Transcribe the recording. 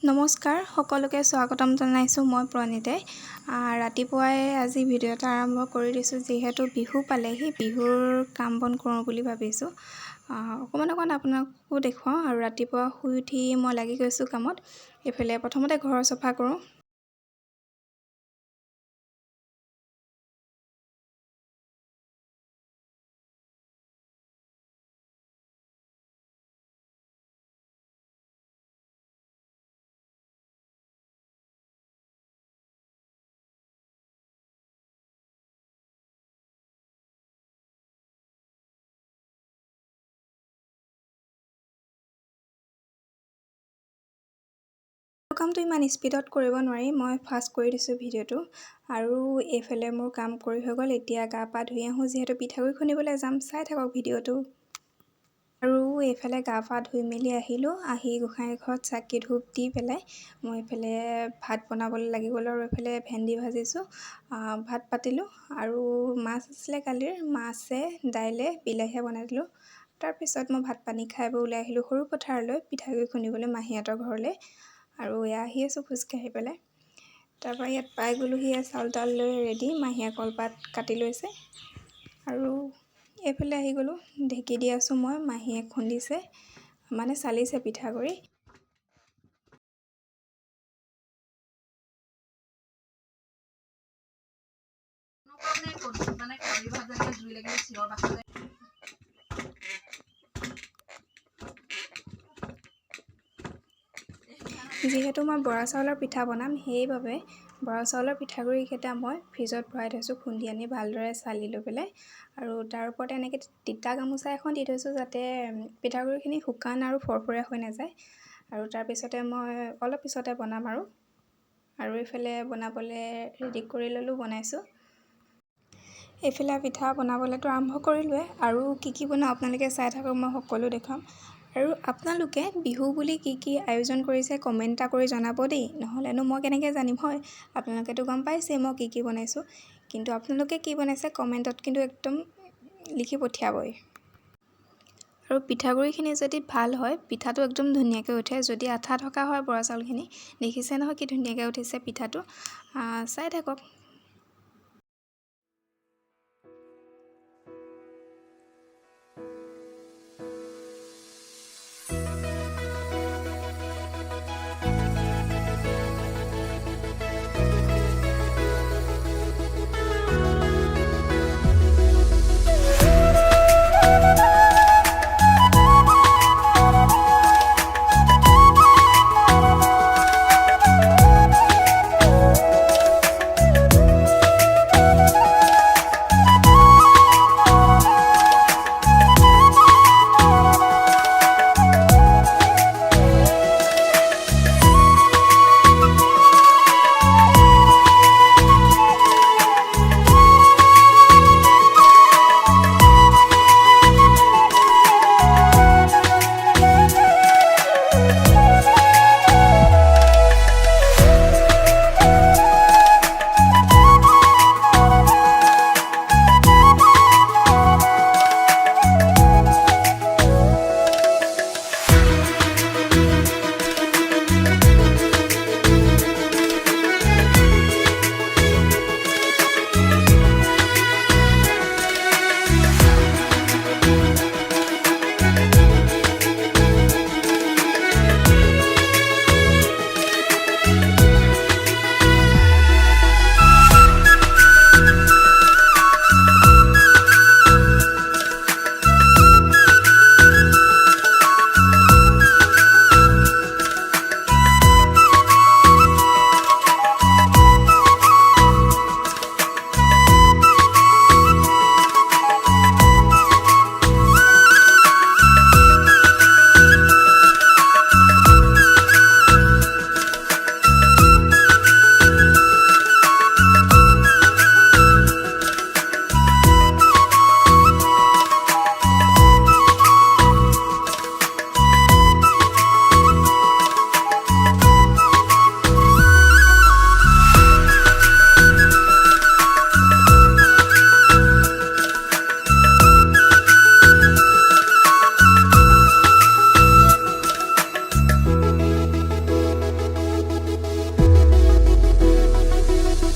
নমস্কাৰ, সকলোকে স্বাগতম জনাইছোঁ। মই প্ৰণীতে ৰাতিপুৱাই আজি ভিডিঅ' এটা আৰম্ভ কৰি দিছোঁ। যিহেতু বিহু পালেহি, বিহুৰ কাম বন কৰোঁ বুলি ভাবিছোঁ। অকণমান আপোনালোকো দেখুৱাওঁ। আৰু ৰাতিপুৱা শুই উঠি মই লাগি গৈছোঁ কামত। এইফালে প্ৰথমতে ঘৰ চফা কৰোঁ। কামটো ইমান স্পীডত কৰিব নোৱাৰি, মই ফাষ্ট কৰি দিছোঁ ভিডিঅ'টো। আৰু এইফালে মোৰ কাম কৰি হৈ গ'ল। এতিয়া গা পা ধুই আহোঁ, যিহেতু পিঠাগুড়ি খুন্দিবলৈ যাম। চাই থাকক ভিডিঅ'টো। আৰু এইফালে গা পা ধুই মেলি আহিলোঁ। আহি গোঁসাই ঘৰত চাকি ধূপ দি পেলাই মই এইফালে ভাত বনাবলৈ লাগি গ'লোঁ। আৰু এইফালে ভেন্দি ভাজিছোঁ, ভাত পাতিলোঁ। আৰু মাছ আছিলে কালিৰ, মাছে দাইলে বিলাহীয়ে বনাই দিলোঁ। তাৰপিছত মই ভাত পানী খাই বৈ ওলাই আহিলোঁ সৰু পথাৰলৈ পিঠাগুড়ি খুন্দিবলৈ, মাহীহঁতৰ ঘৰলৈ। আৰু এয়া আহি আছোঁ খোজকাঢ়ি পেলাই। তাৰপৰা ইয়াত পাই গ'লোহি, চাউল তাউল লৈ ৰেডি। মাহীয়ে কলপাত কাটি লৈছে। আৰু এইফালে আহি গ'লোঁ, ঢেঁকী দি আছোঁ মই। মাহীয়ে খুন্দিছে, মানে চালিছে পিঠাগুড়ি। যিহেতু মই বৰা চাউলৰ পিঠা বনাম, সেইবাবে বৰা চাউলৰ পিঠাগুড়িকেইটা মই ফ্ৰিজত ভৰাই থৈছোঁ, খুন্দি আনি ভালদৰে চালি লৈ পেলাই। আৰু তাৰ ওপৰতে এনেকৈ তিতা গামোচা এখন দি থৈছোঁ, যাতে পিঠাগুড়িখিনি শুকান আৰু ফৰফৰীয়া হৈ নাযায়। আৰু তাৰপিছতে মই অলপ পিছতে বনাম। আৰু এইফালে বনাবলৈ ৰেডি কৰি ল'লোঁ, বনাইছোঁ। এইফালে পিঠা বনাবলৈতো আৰম্ভ কৰিলোৱে। আৰু কি বনাওঁ আপোনালোকে চাই থাকক, মই সকলো দেখুৱাম। আৰু আপোনালোকে বিহু বুলি কি আয়োজন কৰিছে কমেণ্ট এটা কৰি জনাব দেই। নহ'লেনো মই কেনেকৈ জানিম হয়। আপোনালোকেতো গম পাইছেই মই কি বনাইছোঁ। কিন্তু আপোনালোকে কি বনাইছে কমেণ্টত কিন্তু একদম লিখি পঠিয়াবই। আৰু পিঠাগুড়িখিনি যদি ভাল হয়, পিঠাটো একদম ধুনীয়াকৈ উঠে। যদি আঠা থকা হয় বৰা চাউলখিনি, দেখিছে নহয় কি ধুনীয়াকৈ উঠিছে পিঠাটো। চাই থাকক,